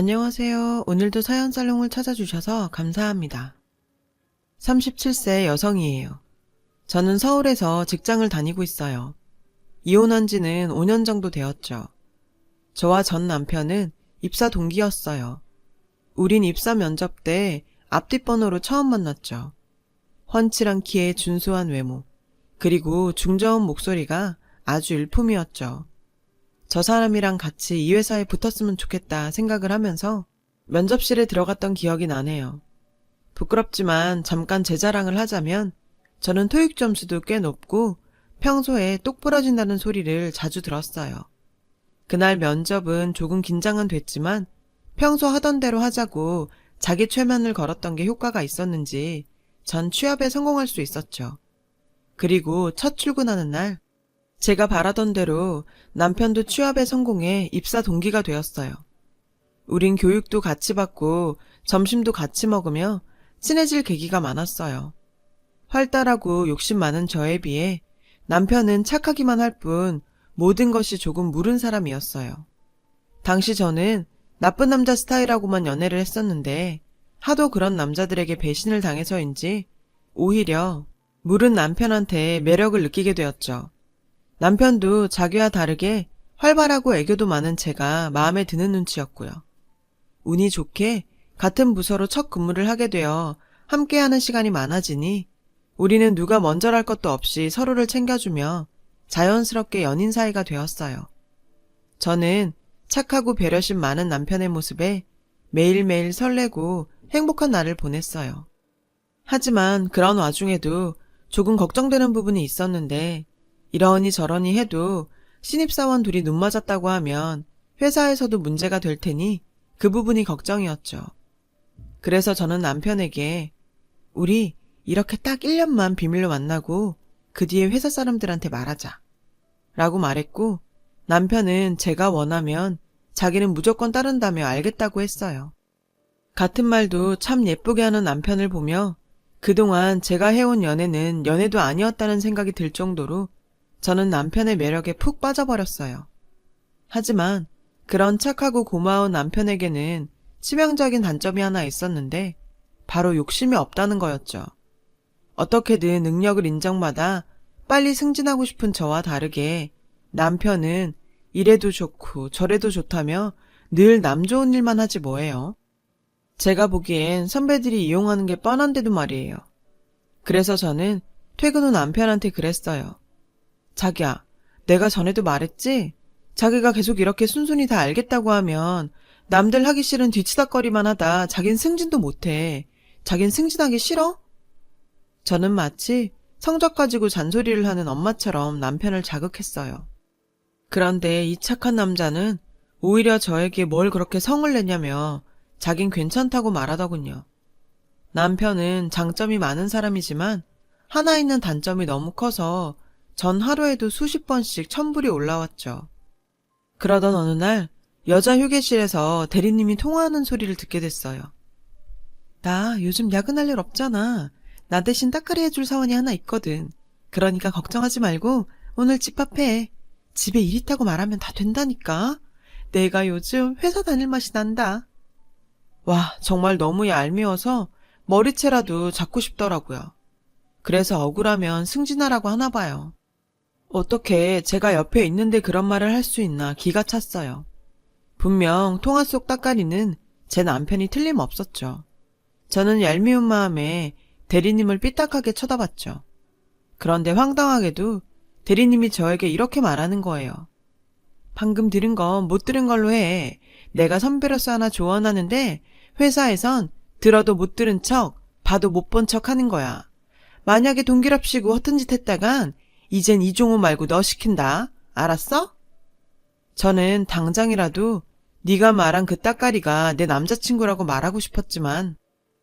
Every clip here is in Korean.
안녕하세요. 오늘도 사연살롱을 찾아주셔서 감사합니다. 37세 여성이에요. 저는 서울에서 직장을 다니고 있어요. 이혼한 지는 5년 정도 되었죠. 저와 전 남편은 입사 동기였어요. 우린 입사 면접 때 앞뒷번호로 처음 만났죠. 훤칠한 키에 준수한 외모, 그리고 중저음 목소리가 아주 일품이었죠. 저 사람이랑 같이 이 회사에 붙었으면 좋겠다 생각을 하면서 면접실에 들어갔던 기억이 나네요. 부끄럽지만 잠깐 제 자랑을 하자면 저는 토익 점수도 꽤 높고 평소에 똑 부러진다는 소리를 자주 들었어요. 그날 면접은 조금 긴장은 됐지만 평소 하던 대로 하자고 자기 최면을 걸었던 게 효과가 있었는지 전 취업에 성공할 수 있었죠. 그리고 첫 출근하는 날 제가 바라던 대로 남편도 취업에 성공해 입사 동기가 되었어요. 우린 교육도 같이 받고 점심도 같이 먹으며 친해질 계기가 많았어요. 활달하고 욕심 많은 저에 비해 남편은 착하기만 할 뿐 모든 것이 조금 무른 사람이었어요. 당시 저는 나쁜 남자 스타일하고만 연애를 했었는데 하도 그런 남자들에게 배신을 당해서인지 오히려 무른 남편한테 매력을 느끼게 되었죠. 남편도 자기와 다르게 활발하고 애교도 많은 제가 마음에 드는 눈치였고요. 운이 좋게 같은 부서로 첫 근무를 하게 되어 함께하는 시간이 많아지니 우리는 누가 먼저랄 것도 없이 서로를 챙겨주며 자연스럽게 연인 사이가 되었어요. 저는 착하고 배려심 많은 남편의 모습에 매일매일 설레고 행복한 날을 보냈어요. 하지만 그런 와중에도 조금 걱정되는 부분이 있었는데 이러니 저러니 해도 신입사원 둘이 눈 맞았다고 하면 회사에서도 문제가 될 테니 그 부분이 걱정이었죠. 그래서 저는 남편에게 우리 이렇게 딱 1년만 비밀로 만나고 그 뒤에 회사 사람들한테 말하자 라고 말했고 남편은 제가 원하면 자기는 무조건 따른다며 알겠다고 했어요. 같은 말도 참 예쁘게 하는 남편을 보며 그동안 제가 해온 연애는 연애도 아니었다는 생각이 들 정도로 저는 남편의 매력에 푹 빠져버렸어요. 하지만 그런 착하고 고마운 남편에게는 치명적인 단점이 하나 있었는데 바로 욕심이 없다는 거였죠. 어떻게든 능력을 인정받아 빨리 승진하고 싶은 저와 다르게 남편은 이래도 좋고 저래도 좋다며 늘 남 좋은 일만 하지 뭐예요. 제가 보기엔 선배들이 이용하는 게 뻔한데도 말이에요. 그래서 저는 퇴근 후 남편한테 그랬어요. 자기야, 내가 전에도 말했지? 자기가 계속 이렇게 순순히 다 알겠다고 하면 남들 하기 싫은 뒤치다꺼리만 하다 자긴 승진도 못해. 자긴 승진하기 싫어? 저는 마치 성적 가지고 잔소리를 하는 엄마처럼 남편을 자극했어요. 그런데 이 착한 남자는 오히려 저에게 뭘 그렇게 성을 내냐며 자긴 괜찮다고 말하더군요. 남편은 장점이 많은 사람이지만 하나 있는 단점이 너무 커서 전 하루에도 수십 번씩 천불이 올라왔죠. 그러던 어느 날 여자 휴게실에서 대리님이 통화하는 소리를 듣게 됐어요. 나 요즘 야근할 일 없잖아. 나 대신 따까리 해줄 사원이 하나 있거든. 그러니까 걱정하지 말고 오늘 집합해. 집에 일 있다고 말하면 다 된다니까. 내가 요즘 회사 다닐 맛이 난다. 와, 정말 너무 얄미워서 머리채라도 잡고 싶더라고요. 그래서 억울하면 승진하라고 하나 봐요. 어떻게 제가 옆에 있는데 그런 말을 할 수 있나 기가 찼어요. 분명 통화 속 따까리는 제 남편이 틀림없었죠. 저는 얄미운 마음에 대리님을 삐딱하게 쳐다봤죠. 그런데 황당하게도 대리님이 저에게 이렇게 말하는 거예요. 방금 들은 건 못 들은 걸로 해. 내가 선배로서 하나 조언하는데 회사에선 들어도 못 들은 척, 봐도 못 본 척 하는 거야. 만약에 동기랍시고 허튼 짓 했다간 이젠 이종호 말고 너 시킨다. 알았어? 저는 당장이라도 네가 말한 그 따까리가 내 남자친구라고 말하고 싶었지만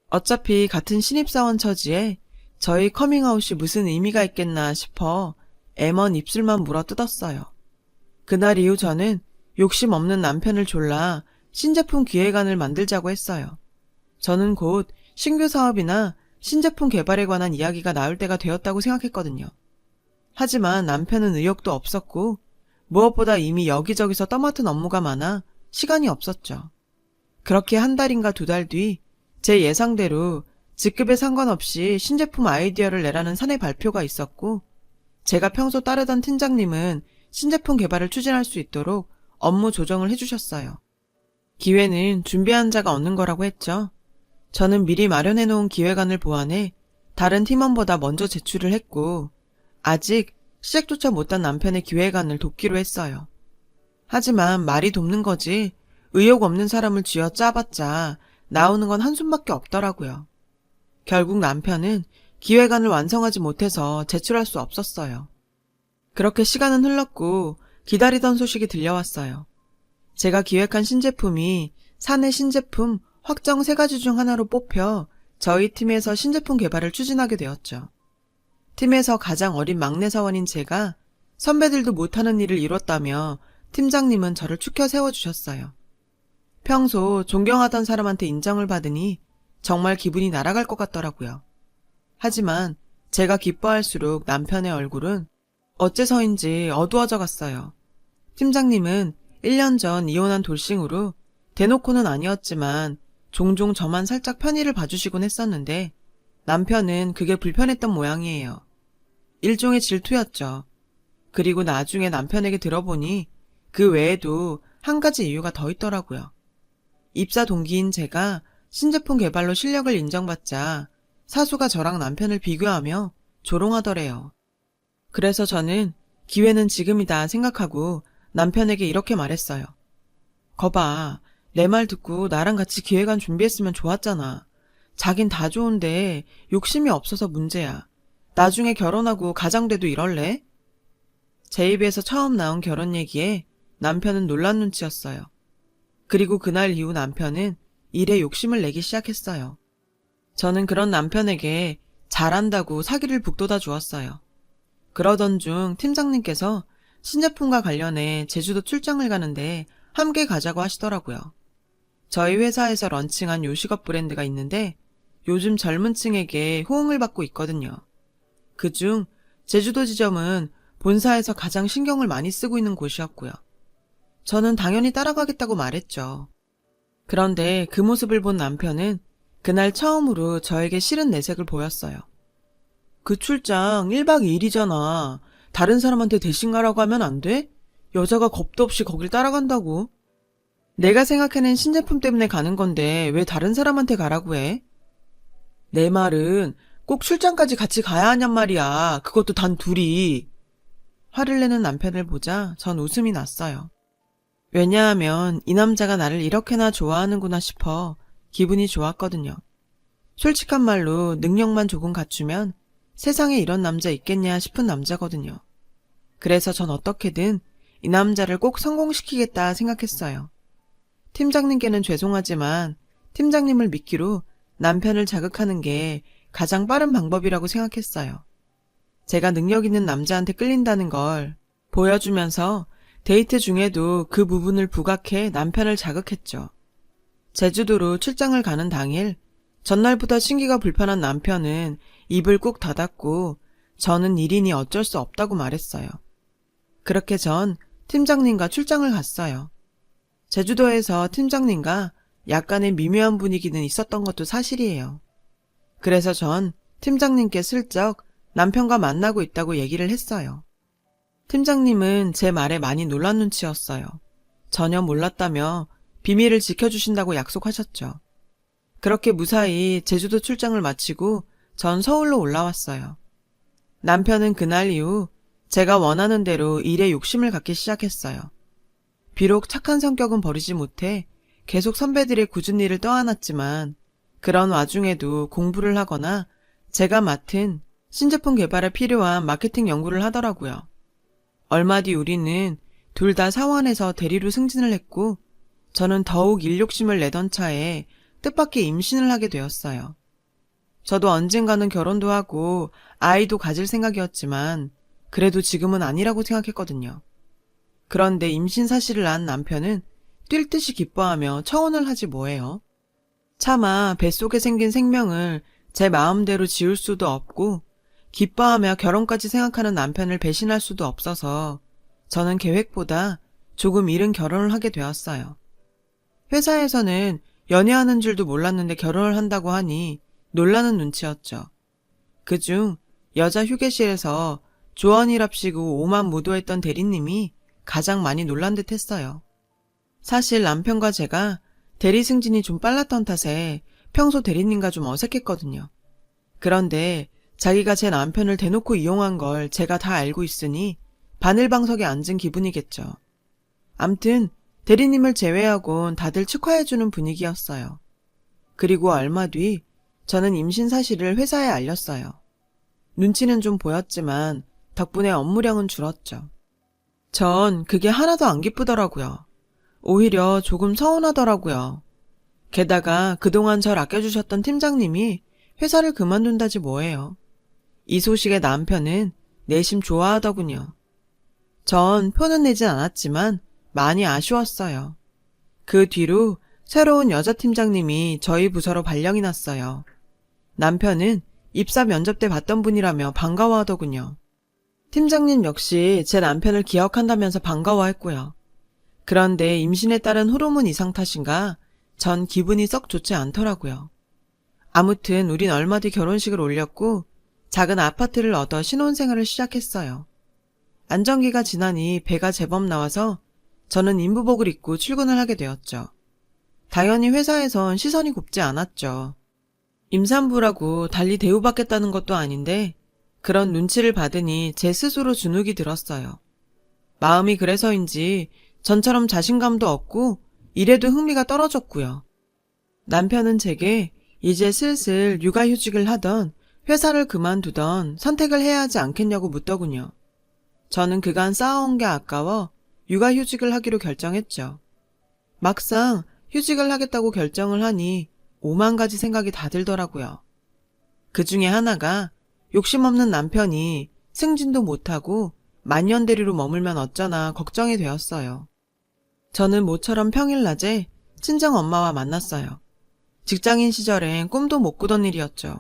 어차피 같은 신입사원 처지에 저희 커밍아웃이 무슨 의미가 있겠나 싶어 애먼 입술만 물어뜯었어요. 그날 이후 저는 욕심 없는 남편을 졸라 신제품 기획안을 만들자고 했어요. 저는 곧 신규 사업이나 신제품 개발에 관한 이야기가 나올 때가 되었다고 생각했거든요. 하지만 남편은 의욕도 없었고 무엇보다 이미 여기저기서 떠맡은 업무가 많아 시간이 없었죠. 그렇게 한 달인가 두 달 뒤 제 예상대로 직급에 상관없이 신제품 아이디어를 내라는 사내 발표가 있었고, 제가 평소 따르던 팀장님은 신제품 개발을 추진할 수 있도록 업무 조정을 해주셨어요. 기회는 준비한 자가 얻는 거라고 했죠. 저는 미리 마련해 놓은 기획안을 보완해 다른 팀원보다 먼저 제출을 했고, 아직 시작조차 못한 남편의 기획안을 돕기로 했어요. 하지만 말이 돕는 거지 의욕 없는 사람을 쥐어 짜봤자 나오는 건 한숨밖에 없더라고요. 결국 남편은 기획안을 완성하지 못해서 제출할 수 없었어요. 그렇게 시간은 흘렀고 기다리던 소식이 들려왔어요. 제가 기획한 신제품이 사내 신제품 확정 3가지 중 하나로 뽑혀 저희 팀에서 신제품 개발을 추진하게 되었죠. 팀에서 가장 어린 막내 사원인 제가 선배들도 못하는 일을 이뤘다며 팀장님은 저를 추켜 세워주셨어요. 평소 존경하던 사람한테 인정을 받으니 정말 기분이 날아갈 것 같더라고요. 하지만 제가 기뻐할수록 남편의 얼굴은 어째서인지 어두워져 갔어요. 팀장님은 1년 전 이혼한 돌싱으로 대놓고는 아니었지만 종종 저만 살짝 편의를 봐주시곤 했었는데 남편은 그게 불편했던 모양이에요. 일종의 질투였죠. 그리고 나중에 남편에게 들어보니 그 외에도 한 가지 이유가 더 있더라고요. 입사 동기인 제가 신제품 개발로 실력을 인정받자 사수가 저랑 남편을 비교하며 조롱하더래요. 그래서 저는 기회는 지금이다 생각하고 남편에게 이렇게 말했어요. 거봐, 내 말 듣고 나랑 같이 기획안 준비했으면 좋았잖아. 자긴 다 좋은데 욕심이 없어서 문제야. 나중에 결혼하고 가장 돼도 이럴래? 제 입에서 처음 나온 결혼 얘기에 남편은 놀란 눈치였어요. 그리고 그날 이후 남편은 일에 욕심을 내기 시작했어요. 저는 그런 남편에게 잘한다고 사기를 북돋아 주었어요. 그러던 중 팀장님께서 신제품과 관련해 제주도 출장을 가는데 함께 가자고 하시더라고요. 저희 회사에서 런칭한 요식업 브랜드가 있는데 요즘 젊은 층에게 호응을 받고 있거든요. 그중 제주도 지점은 본사에서 가장 신경을 많이 쓰고 있는 곳이었고요. 저는 당연히 따라가겠다고 말했죠. 그런데 그 모습을 본 남편은 그날 처음으로 저에게 싫은 내색을 보였어요. 그 출장 1박 2일이잖아. 다른 사람한테 대신 가라고 하면 안 돼? 여자가 겁도 없이 거길 따라간다고. 내가 생각해낸 신제품 때문에 가는 건데 왜 다른 사람한테 가라고 해? 내 말은 꼭 출장까지 같이 가야 하냔 말이야. 그것도 단 둘이. 화를 내는 남편을 보자 전 웃음이 났어요. 왜냐하면 이 남자가 나를 이렇게나 좋아하는구나 싶어 기분이 좋았거든요. 솔직한 말로 능력만 조금 갖추면 세상에 이런 남자 있겠냐 싶은 남자거든요. 그래서 전 어떻게든 이 남자를 꼭 성공시키겠다 생각했어요. 팀장님께는 죄송하지만 팀장님을 믿기로 남편을 자극하는 게 가장 빠른 방법이라고 생각했어요. 제가 능력 있는 남자한테 끌린다는 걸 보여주면서 데이트 중에도 그 부분을 부각해 남편을 자극했죠. 제주도로 출장을 가는 당일 전날부터 신기가 불편한 남편은 입을 꾹 닫았고 저는 일이니 어쩔 수 없다고 말했어요. 그렇게 전 팀장님과 출장을 갔어요. 제주도에서 팀장님과 약간의 미묘한 분위기는 있었던 것도 사실이에요. 그래서 전 팀장님께 슬쩍 남편과 만나고 있다고 얘기를 했어요. 팀장님은 제 말에 많이 놀란 눈치였어요. 전혀 몰랐다며 비밀을 지켜주신다고 약속하셨죠. 그렇게 무사히 제주도 출장을 마치고 전 서울로 올라왔어요. 남편은 그날 이후 제가 원하는 대로 일에 욕심을 갖기 시작했어요. 비록 착한 성격은 버리지 못해 계속 선배들의 굳은 일을 떠안았지만 그런 와중에도 공부를 하거나 제가 맡은 신제품 개발에 필요한 마케팅 연구를 하더라고요. 얼마 뒤 우리는 둘 다 사원에서 대리로 승진을 했고 저는 더욱 일 욕심을 내던 차에 뜻밖의 임신을 하게 되었어요. 저도 언젠가는 결혼도 하고 아이도 가질 생각이었지만 그래도 지금은 아니라고 생각했거든요. 그런데 임신 사실을 안 남편은 뛸 듯이 기뻐하며 청혼을 하지 뭐예요. 차마 뱃속에 생긴 생명을 제 마음대로 지울 수도 없고 기뻐하며 결혼까지 생각하는 남편을 배신할 수도 없어서 저는 계획보다 조금 이른 결혼을 하게 되었어요. 회사에서는 연애하는 줄도 몰랐는데 결혼을 한다고 하니 놀라는 눈치였죠. 그중 여자 휴게실에서 조언이랍시고 오만 무도했던 대리님이 가장 많이 놀란 듯 했어요. 사실 남편과 제가 대리 승진이 좀 빨랐던 탓에 평소 대리님과 좀 어색했거든요. 그런데 자기가 제 남편을 대놓고 이용한 걸 제가 다 알고 있으니 바늘방석에 앉은 기분이겠죠. 암튼 대리님을 제외하곤 다들 축하해주는 분위기였어요. 그리고 얼마 뒤 저는 임신 사실을 회사에 알렸어요. 눈치는 좀 보였지만 덕분에 업무량은 줄었죠. 전 그게 하나도 안 기쁘더라고요. 오히려 조금 서운하더라고요. 게다가 그동안 절 아껴주셨던 팀장님이 회사를 그만둔다지 뭐예요. 이 소식에 남편은 내심 좋아하더군요. 전 표는 내진 않았지만 많이 아쉬웠어요. 그 뒤로 새로운 여자 팀장님이 저희 부서로 발령이 났어요. 남편은 입사 면접 때 봤던 분이라며 반가워하더군요. 팀장님 역시 제 남편을 기억한다면서 반가워했고요. 그런데 임신에 따른 호르몬 이상 탓인가 전 기분이 썩 좋지 않더라고요. 아무튼 우린 얼마 뒤 결혼식을 올렸고 작은 아파트를 얻어 신혼생활을 시작했어요. 안정기가 지나니 배가 제법 나와서 저는 인부복을 입고 출근을 하게 되었죠. 당연히 회사에선 시선이 곱지 않았죠. 임산부라고 달리 대우받겠다는 것도 아닌데 그런 눈치를 받으니 제 스스로 주눅이 들었어요. 마음이 그래서인지 전처럼 자신감도 없고 일에도 흥미가 떨어졌고요. 남편은 제게 이제 슬슬 육아휴직을 하던 회사를 그만두던 선택을 해야 하지 않겠냐고 묻더군요. 저는 그간 쌓아온 게 아까워 육아휴직을 하기로 결정했죠. 막상 휴직을 하겠다고 결정을 하니 5만 가지 생각이 다 들더라고요. 그 중에 하나가 욕심 없는 남편이 승진도 못하고 만년대리로 머물면 어쩌나 걱정이 되었어요. 저는 모처럼 평일낮에 친정엄마와 만났어요. 직장인 시절엔 꿈도 못 꾸던 일이었죠.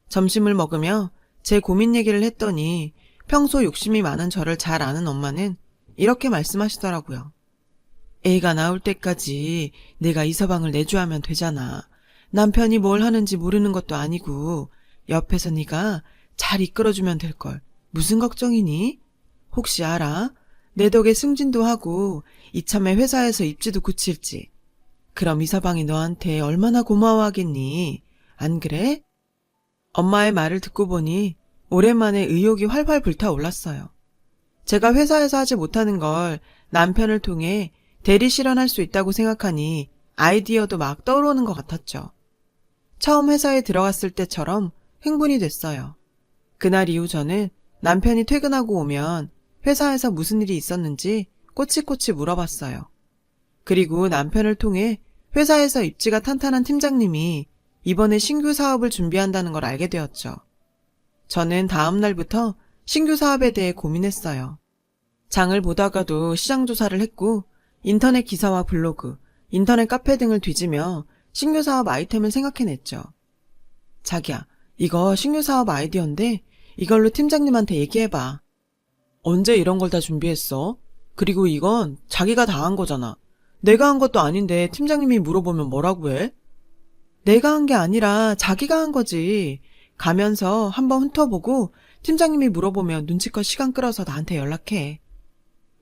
점심을 먹으며 제 고민 얘기를 했더니 평소 욕심이 많은 저를 잘 아는 엄마는 이렇게 말씀하시더라고요. 애가 나올 때까지 내가 이 서방을 내조하면 되잖아. 남편이 뭘 하는지 모르는 것도 아니고 옆에서 네가 잘 이끌어주면 될걸. 무슨 걱정이니? 혹시 알아? 내 덕에 승진도 하고 이참에 회사에서 입지도 굳힐지. 그럼 이 서방이 너한테 얼마나 고마워하겠니? 안 그래? 엄마의 말을 듣고 보니 오랜만에 의욕이 활활 불타올랐어요. 제가 회사에서 하지 못하는 걸 남편을 통해 대리 실현할 수 있다고 생각하니 아이디어도 막 떠오르는 것 같았죠. 처음 회사에 들어갔을 때처럼 흥분이 됐어요. 그날 이후 저는 남편이 퇴근하고 오면 회사에서 무슨 일이 있었는지 꼬치꼬치 물어봤어요. 그리고 남편을 통해 회사에서 입지가 탄탄한 팀장님이 이번에 신규 사업을 준비한다는 걸 알게 되었죠. 저는 다음 날부터 신규 사업에 대해 고민했어요. 장을 보다가도 시장 조사를 했고 인터넷 기사와 블로그, 인터넷 카페 등을 뒤지며 신규 사업 아이템을 생각해냈죠. 자기야, 이거 신규 사업 아이디어인데 이걸로 팀장님한테 얘기해봐. 언제 이런 걸 다 준비했어? 그리고 이건 자기가 다 한 거잖아. 내가 한 것도 아닌데 팀장님이 물어보면 뭐라고 해? 내가 한 게 아니라 자기가 한 거지. 가면서 한번 훑어보고 팀장님이 물어보면 눈치껏 시간 끌어서 나한테 연락해.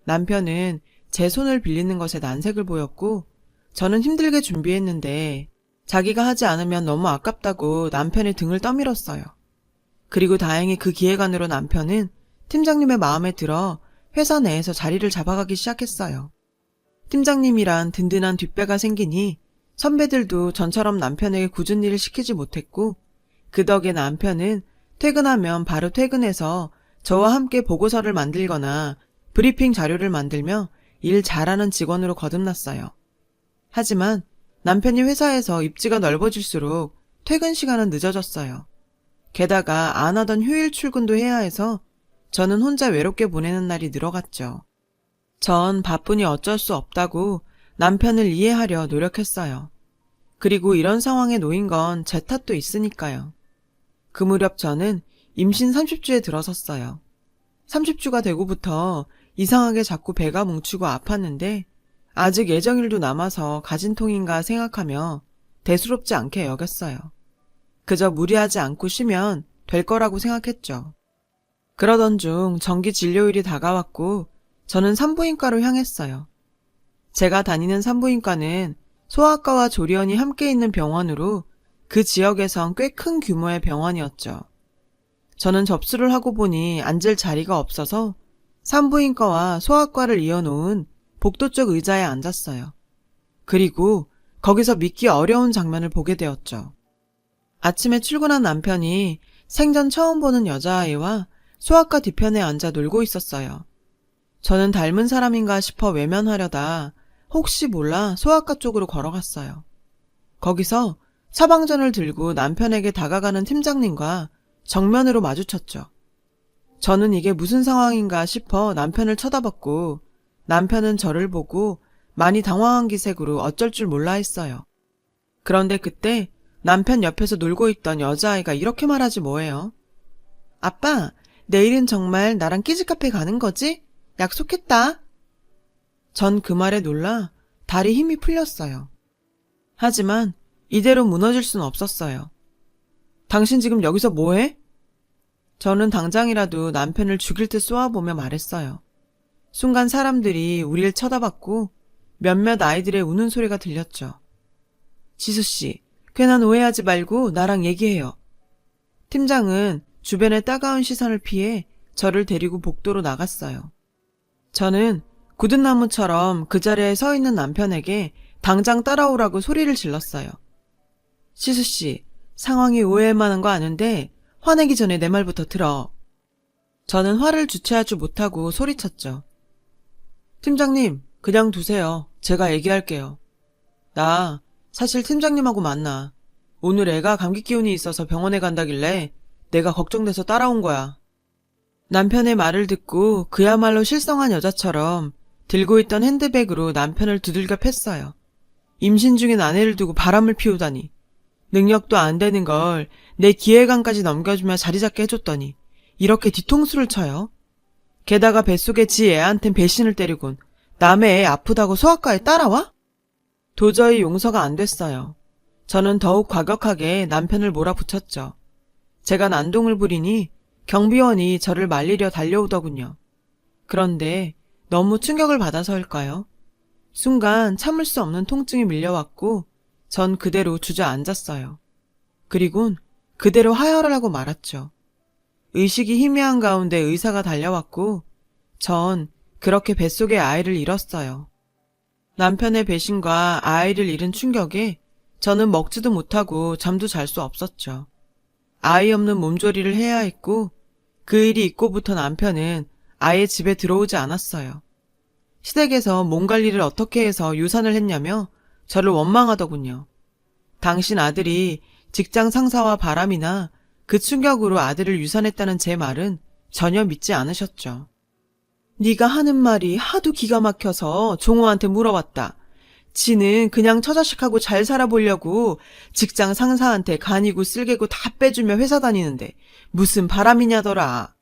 남편은 제 손을 빌리는 것에 난색을 보였고 저는 힘들게 준비했는데 자기가 하지 않으면 너무 아깝다고 남편의 등을 떠밀었어요. 그리고 다행히 그 기획안으로 남편은 팀장님의 마음에 들어 회사 내에서 자리를 잡아가기 시작했어요. 팀장님이란 든든한 뒷배가 생기니 선배들도 전처럼 남편에게 굳은 일을 시키지 못했고 그 덕에 남편은 퇴근하면 바로 퇴근해서 저와 함께 보고서를 만들거나 브리핑 자료를 만들며 일 잘하는 직원으로 거듭났어요. 하지만 남편이 회사에서 입지가 넓어질수록 퇴근 시간은 늦어졌어요. 게다가 안 하던 휴일 출근도 해야 해서 저는 혼자 외롭게 보내는 날이 늘어갔죠. 전 바쁘니 어쩔 수 없다고 남편을 이해하려 노력했어요. 그리고 이런 상황에 놓인 건 제 탓도 있으니까요. 그 무렵 저는 임신 30주에 들어섰어요. 30주가 되고부터 이상하게 자꾸 배가 뭉치고 아팠는데 아직 예정일도 남아서 가진통인가 생각하며 대수롭지 않게 여겼어요. 그저 무리하지 않고 쉬면 될 거라고 생각했죠. 그러던 중 정기 진료일이 다가왔고 저는 산부인과로 향했어요. 제가 다니는 산부인과는 소아과와 조리원이 함께 있는 병원으로 그 지역에선 꽤 큰 규모의 병원이었죠. 저는 접수를 하고 보니 앉을 자리가 없어서 산부인과와 소아과를 이어놓은 복도 쪽 의자에 앉았어요. 그리고 거기서 믿기 어려운 장면을 보게 되었죠. 아침에 출근한 남편이 생전 처음 보는 여자아이와 소아과 뒤편에 앉아 놀고 있었어요. 저는 닮은 사람인가 싶어 외면하려다 혹시 몰라 소아과 쪽으로 걸어갔어요. 거기서 처방전을 들고 남편에게 다가가는 팀장님과 정면으로 마주쳤죠. 저는 이게 무슨 상황인가 싶어 남편을 쳐다봤고 남편은 저를 보고 많이 당황한 기색으로 어쩔 줄 몰라 했어요. 그런데 그때 남편 옆에서 놀고 있던 여자아이가 이렇게 말하지 뭐예요. 아빠, 내일은 정말 나랑 키즈카페 가는 거지? 약속했다. 전 그 말에 놀라 다리 힘이 풀렸어요. 하지만 이대로 무너질 순 없었어요. 당신 지금 여기서 뭐해? 저는 당장이라도 남편을 죽일 듯 쏘아보며 말했어요. 순간 사람들이 우리를 쳐다봤고 몇몇 아이들의 우는 소리가 들렸죠. 지수씨, 괜한 오해하지 말고 나랑 얘기해요. 팀장은 주변의 따가운 시선을 피해 저를 데리고 복도로 나갔어요. 저는 굳은 나무처럼 그 자리에 서 있는 남편에게 당장 따라오라고 소리를 질렀어요. 지수씨, 상황이 오해할 만한 거 아는데 화내기 전에 내 말부터 들어. 저는 화를 주체하지 못하고 소리쳤죠. 팀장님, 그냥 두세요. 제가 얘기할게요. 나 사실 팀장님하고 만나. 오늘 애가 감기 기운이 있어서 병원에 간다길래 내가 걱정돼서 따라온 거야. 남편의 말을 듣고 그야말로 실성한 여자처럼 들고 있던 핸드백으로 남편을 두들겨 팼어요. 임신 중인 아내를 두고 바람을 피우다니. 능력도 안 되는 걸 내 기획안까지 넘겨주며 자리 잡게 해줬더니 이렇게 뒤통수를 쳐요. 게다가 뱃속에 지 애한텐 배신을 때리곤 남의 애 아프다고 소아과에 따라와? 도저히 용서가 안 됐어요. 저는 더욱 과격하게 남편을 몰아붙였죠. 제가 난동을 부리니 경비원이 저를 말리려 달려오더군요. 그런데 너무 충격을 받아서일까요? 순간 참을 수 없는 통증이 밀려왔고 전 그대로 주저앉았어요. 그리곤 그대로 하혈을 하고 말았죠. 의식이 희미한 가운데 의사가 달려왔고 전 그렇게 뱃속에 아이를 잃었어요. 남편의 배신과 아이를 잃은 충격에 저는 먹지도 못하고 잠도 잘 수 없었죠. 아이 없는 몸조리를 해야 했고 그 일이 있고부터 남편은 아예 집에 들어오지 않았어요. 시댁에서 몸 관리를 어떻게 해서 유산을 했냐며 저를 원망하더군요. 당신 아들이 직장 상사와 바람이나 그 충격으로 아들을 유산했다는 제 말은 전혀 믿지 않으셨죠. 네가 하는 말이 하도 기가 막혀서 종호한테 물어봤다. 지는 그냥 처자식하고 잘 살아보려고 직장 상사한테 간이고 쓸개고 다 빼주며 회사 다니는데 무슨 바람이냐더라.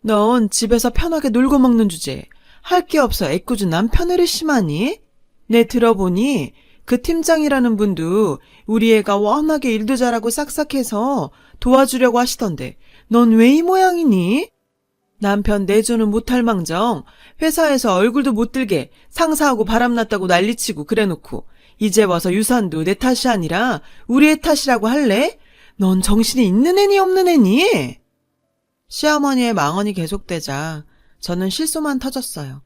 넌 집에서 편하게 놀고 먹는 주제에 할 게 없어 애꿎은 남편을 심하니? 내 들어보니 그 팀장이라는 분도 우리 애가 워낙에 일도 잘하고 싹싹해서 도와주려고 하시던데 넌 왜 이 모양이니? 남편 내조는 못할 망정 회사에서 얼굴도 못 들게 상사하고 바람났다고 난리치고 그래놓고 이제 와서 유산도 내 탓이 아니라 우리 애 탓이라고 할래? 넌 정신이 있는 애니 없는 애니? 시어머니의 망언이 계속되자 저는 실소만 터졌어요.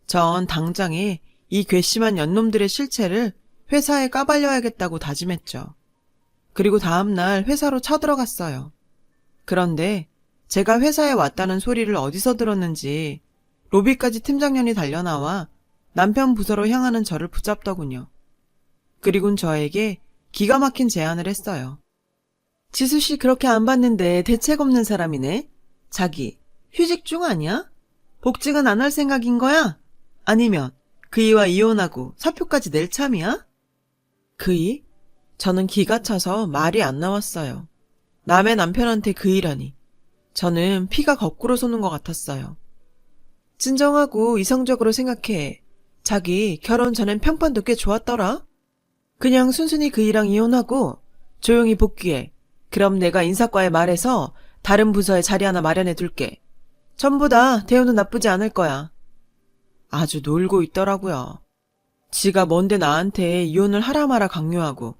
전 당장에 이 괘씸한 연놈들의 실체를 회사에 까발려야겠다고 다짐했죠. 그리고 다음날 회사로 쳐들어갔어요. 그런데 제가 회사에 왔다는 소리를 어디서 들었는지 로비까지 팀장년이 달려나와 남편 부서로 향하는 저를 붙잡더군요. 그리곤 저에게 기가 막힌 제안을 했어요. 지수씨 그렇게 안 봤는데 대책 없는 사람이네. 자기 휴직 중 아니야? 복직은 안 할 생각인 거야? 아니면 그이와 이혼하고 사표까지 낼 참이야? 그이? 저는 기가 차서 말이 안 나왔어요. 남의 남편한테 그이라니. 저는 피가 거꾸로 솟는 것 같았어요. 진정하고 이성적으로 생각해. 자기 결혼 전엔 평판도 꽤 좋았더라. 그냥 순순히 그이랑 이혼하고 조용히 복귀해. 그럼 내가 인사과에 말해서 다른 부서에 자리 하나 마련해 둘게. 전부 다 대우는 나쁘지 않을 거야. 아주 놀고 있더라고요. 지가 뭔데 나한테 이혼을 하라 마라 강요하고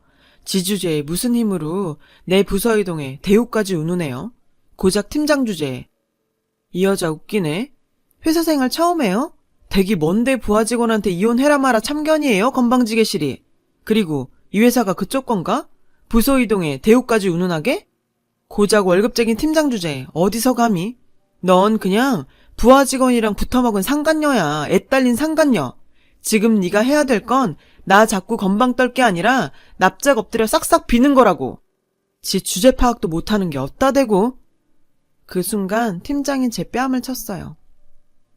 지주제에 무슨 힘으로 내 부서 이동에 대우까지 운우네요. 고작 팀장 주제에. 이 여자 웃기네. 회사 생활 처음 해요? 댁이 뭔데 부하 직원한테 이혼해라 마라 참견이에요, 건방지게실이. 그리고 이 회사가 그쪽 건가? 부서 이동에 대우까지 운운하게? 고작 월급쟁인 팀장 주제에 어디서 감히? 넌 그냥 부하 직원이랑 붙어먹은 상간녀야. 애 딸린 상간녀. 지금 네가 해야 될 건 나 자꾸 건방 떨 게 아니라 납작 엎드려 싹싹 비는 거라고. 지 주제 파악도 못하는 게 어따 대고. 그 순간 팀장이 제 뺨을 쳤어요.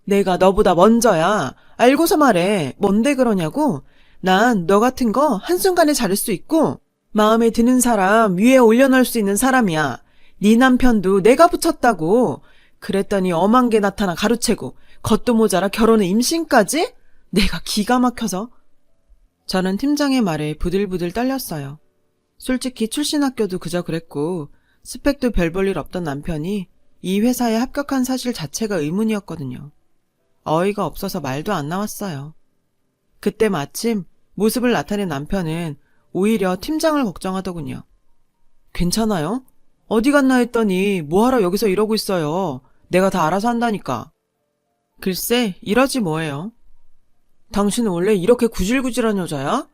내가 너보다 먼저야. 알고서 말해. 뭔데 그러냐고. 난 너 같은 거 한순간에 자를 수 있고 마음에 드는 사람 위에 올려놓을 수 있는 사람이야. 네 남편도 내가 붙였다고. 그랬더니 엄한 게 나타나 가로채고 겉도 모자라 결혼에 임신까지? 내가 기가 막혀서. 저는 팀장의 말에 부들부들 떨렸어요. 솔직히 출신 학교도 그저 그랬고 스펙도 별 볼 일 없던 남편이 이 회사에 합격한 사실 자체가 의문이었거든요. 어이가 없어서 말도 안 나왔어요. 그때 마침 모습을 나타낸 남편은 오히려 팀장을 걱정하더군요. 괜찮아요? 어디 갔나 했더니 뭐하러 여기서 이러고 있어요. 내가 다 알아서 한다니까. 글쎄, 이러지 뭐예요. 당신은 원래 이렇게 구질구질한 여자야?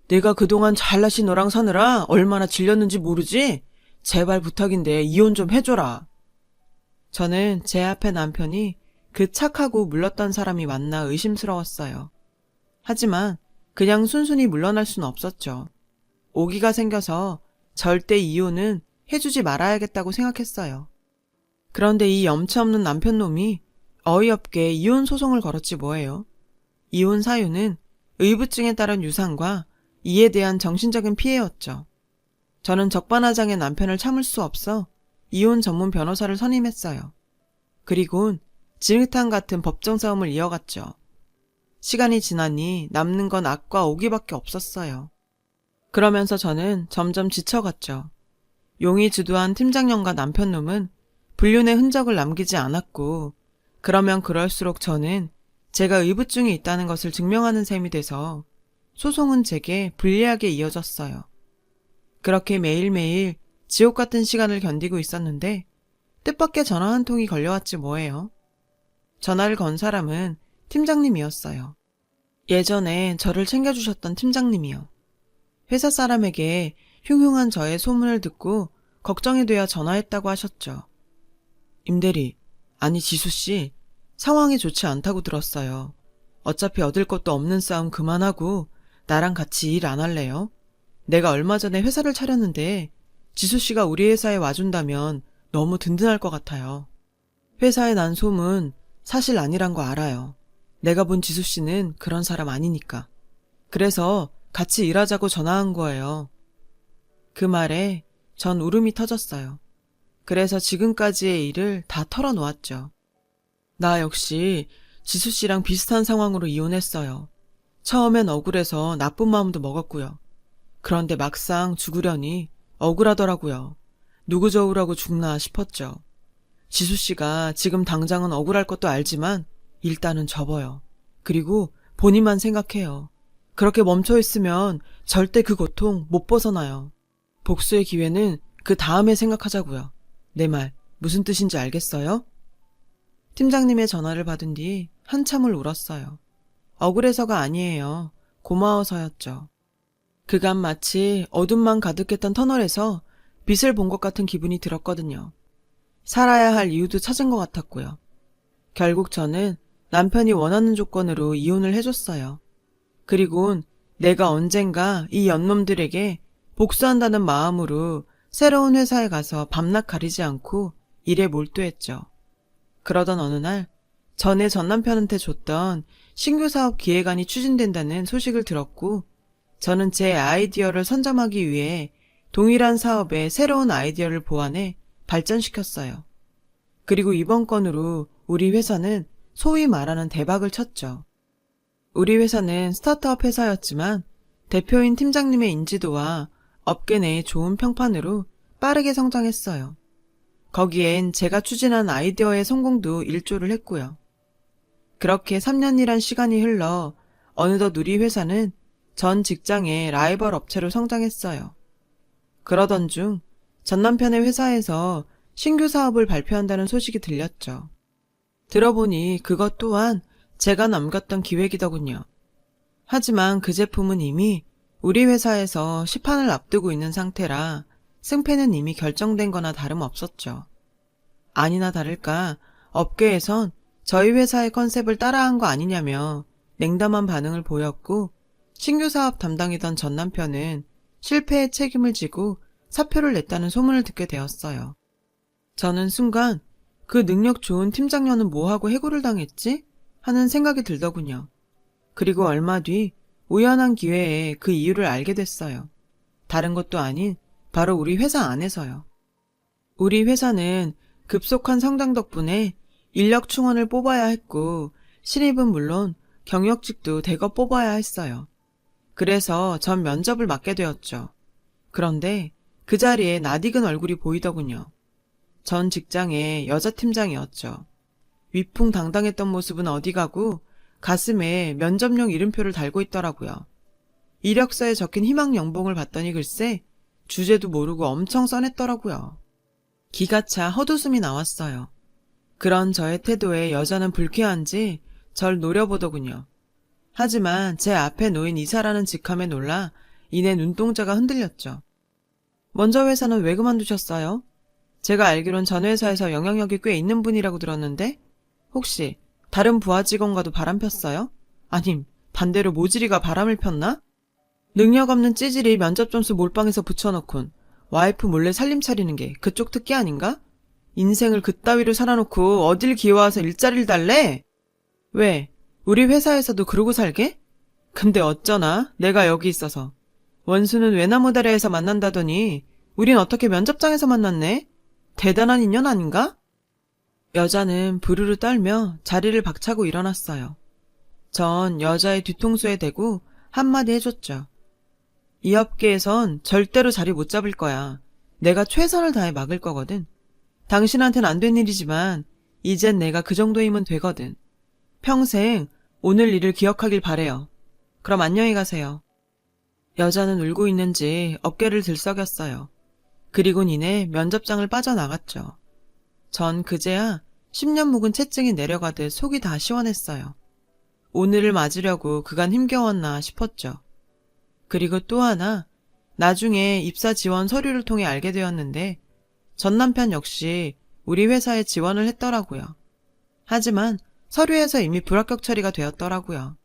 내가 그동안 잘나신 너랑 사느라 얼마나 질렸는지 모르지? 제발 부탁인데 이혼 좀 해줘라. 저는 제 앞에 남편이 그 착하고 물렀던 사람이 맞나 의심스러웠어요. 하지만 그냥 순순히 물러날 수는 없었죠. 오기가 생겨서 절대 이혼은 해주지 말아야겠다고 생각했어요. 그런데 이 염치 없는 남편놈이 어이없게 이혼 소송을 걸었지 뭐예요. 이혼 사유는 의부증에 따른 유산과 이에 대한 정신적인 피해였죠. 저는 적반하장의 남편을 참을 수 없어 이혼 전문 변호사를 선임했어요. 그리곤 진흙탕 같은 법정 싸움을 이어갔죠. 시간이 지나니 남는 건 악과 오기밖에 없었어요. 그러면서 저는 점점 지쳐갔죠. 용이 주도한 팀장년과 남편놈은 불륜의 흔적을 남기지 않았고 그러면 그럴수록 저는 제가 의부증이 있다는 것을 증명하는 셈이 돼서 소송은 제게 불리하게 이어졌어요. 그렇게 매일매일 지옥 같은 시간을 견디고 있었는데 뜻밖의 전화 한 통이 걸려왔지 뭐예요. 전화를 건 사람은 팀장님이었어요. 예전에 저를 챙겨주셨던 팀장님이요. 회사 사람에게 흉흉한 저의 소문을 듣고 걱정이 되어 전화했다고 하셨죠. 임대리, 아니 지수씨, 상황이 좋지 않다고 들었어요. 어차피 얻을 것도 없는 싸움 그만하고 나랑 같이 일 안 할래요? 내가 얼마 전에 회사를 차렸는데 지수씨가 우리 회사에 와준다면 너무 든든할 것 같아요. 회사에 난 소문 사실 아니란 거 알아요. 내가 본 지수씨는 그런 사람 아니니까. 그래서 같이 일하자고 전화한 거예요. 그 말에 전 울음이 터졌어요. 그래서 지금까지의 일을 다 털어놓았죠. 나 역시 지수씨랑 비슷한 상황으로 이혼했어요. 처음엔 억울해서 나쁜 마음도 먹었고요. 그런데 막상 죽으려니 억울하더라고요. 누구 저우라고 죽나 싶었죠. 지수씨가 지금 당장은 억울할 것도 알지만 일단은 접어요. 그리고 본인만 생각해요. 그렇게 멈춰있으면 절대 그 고통 못 벗어나요. 복수의 기회는 그 다음에 생각하자고요. 내 말 무슨 뜻인지 알겠어요? 팀장님의 전화를 받은 뒤 한참을 울었어요. 억울해서가 아니에요. 고마워서였죠. 그간 마치 어둠만 가득했던 터널에서 빛을 본 것 같은 기분이 들었거든요. 살아야 할 이유도 찾은 것 같았고요. 결국 저는 남편이 원하는 조건으로 이혼을 해줬어요. 그리곤 내가 언젠가 이 연놈들에게 복수한다는 마음으로 새로운 회사에 가서 밤낮 가리지 않고 일에 몰두했죠. 그러던 어느 날 전에 전남편한테 줬던 신규 사업 기획안이 추진된다는 소식을 들었고 저는 제 아이디어를 선점하기 위해 동일한 사업에 새로운 아이디어를 보완해 발전시켰어요. 그리고 이번 건으로 우리 회사는 소위 말하는 대박을 쳤죠. 우리 회사는 스타트업 회사였지만 대표인 팀장님의 인지도와 업계 내 좋은 평판으로 빠르게 성장했어요. 거기엔 제가 추진한 아이디어의 성공도 일조를 했고요. 그렇게 3년이란 시간이 흘러 어느덧 우리 회사는 전 직장의 라이벌 업체로 성장했어요. 그러던 중 전 남편의 회사에서 신규 사업을 발표한다는 소식이 들렸죠. 들어보니 그것 또한 제가 남겼던 기획이더군요. 하지만 그 제품은 이미 우리 회사에서 시판을 앞두고 있는 상태라 승패는 이미 결정된 거나 다름없었죠. 아니나 다를까 업계에선 저희 회사의 컨셉을 따라한 거 아니냐며 냉담한 반응을 보였고, 신규 사업 담당이던 전 남편은 실패의 책임을 지고 사표를 냈다는 소문을 듣게 되었어요. 저는 순간 그 능력 좋은 팀장녀는 뭐하고 해고를 당했지? 하는 생각이 들더군요. 그리고 얼마 뒤 우연한 기회에 그 이유를 알게 됐어요. 다른 것도 아닌 바로 우리 회사 안에서요. 우리 회사는 급속한 성장 덕분에 인력 충원을 뽑아야 했고, 신입은 물론 경력직도 대거 뽑아야 했어요. 그래서 전 면접을 맡게 되었죠. 그런데 그 자리에 낯익은 얼굴이 보이더군요. 전 직장의 여자 팀장이었죠. 위풍당당했던 모습은 어디 가고 가슴에 면접용 이름표를 달고 있더라고요. 이력서에 적힌 희망 연봉을 봤더니 글쎄 주제도 모르고 엄청 써냈더라고요. 기가 차 헛웃음이 나왔어요. 그런 저의 태도에 여자는 불쾌한지 절 노려보더군요. 하지만 제 앞에 놓인 이사라는 직함에 놀라 이내 눈동자가 흔들렸죠. 먼저 회사는 왜 그만두셨어요? 제가 알기론 전 회사에서 영향력이 꽤 있는 분이라고 들었는데 혹시 다른 부하 직원과도 바람 폈어요? 아님 반대로 모지리가 바람을 폈나? 능력 없는 찌질이 면접 점수 몰빵해서 붙여놓곤 와이프 몰래 살림 차리는 게 그쪽 특기 아닌가? 인생을 그따위로 살아놓고 어딜 기어와서 일자리를 달래? 왜? 우리 회사에서도 그러고 살게? 근데 어쩌나 내가 여기 있어서. 원수는 외나무다리에서 만난다더니 우린 어떻게 면접장에서 만났네? 대단한 인연 아닌가? 여자는 부르르 떨며 자리를 박차고 일어났어요. 전 여자의 뒤통수에 대고 한마디 해줬죠. 이 업계에선 절대로 자리 못 잡을 거야. 내가 최선을 다해 막을 거거든. 당신한텐 안 된 일이지만 이젠 내가 그 정도이면 되거든. 평생 오늘 일을 기억하길 바래요. 그럼 안녕히 가세요. 여자는 울고 있는지 어깨를 들썩였어요. 그리고 이내 면접장을 빠져나갔죠. 전 그제야 10년 묵은 채증이 내려가듯 속이 다 시원했어요. 오늘을 맞으려고 그간 힘겨웠나 싶었죠. 그리고 또 하나, 나중에 입사 지원 서류를 통해 알게 되었는데 전 남편 역시 우리 회사에 지원을 했더라고요. 하지만 서류에서 이미 불합격 처리가 되었더라고요.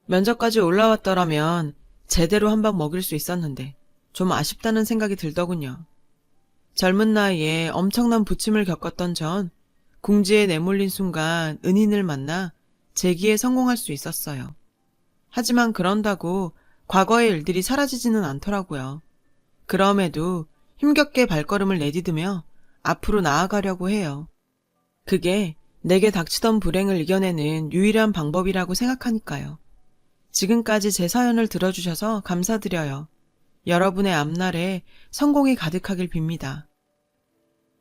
면접까지 올라왔더라면 제대로 한 방 먹일 수 있었는데 좀 아쉽다는 생각이 들더군요. 젊은 나이에 엄청난 부침을 겪었던 전 궁지에 내몰린 순간 은인을 만나 재기에 성공할 수 있었어요. 하지만 그런다고 과거의 일들이 사라지지는 않더라고요. 그럼에도 힘겹게 발걸음을 내디디며 앞으로 나아가려고 해요. 그게 내게 닥치던 불행을 이겨내는 유일한 방법이라고 생각하니까요. 지금까지 제 사연을 들어주셔서 감사드려요. 여러분의 앞날에 성공이 가득하길 빕니다.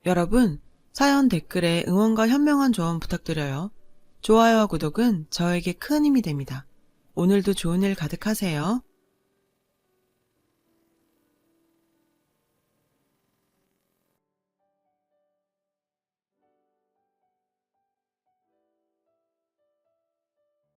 여러분, 사연 댓글에 응원과 현명한 조언 부탁드려요. 좋아요와 구독은 저에게 큰 힘이 됩니다. 오늘도 좋은 일 가득하세요.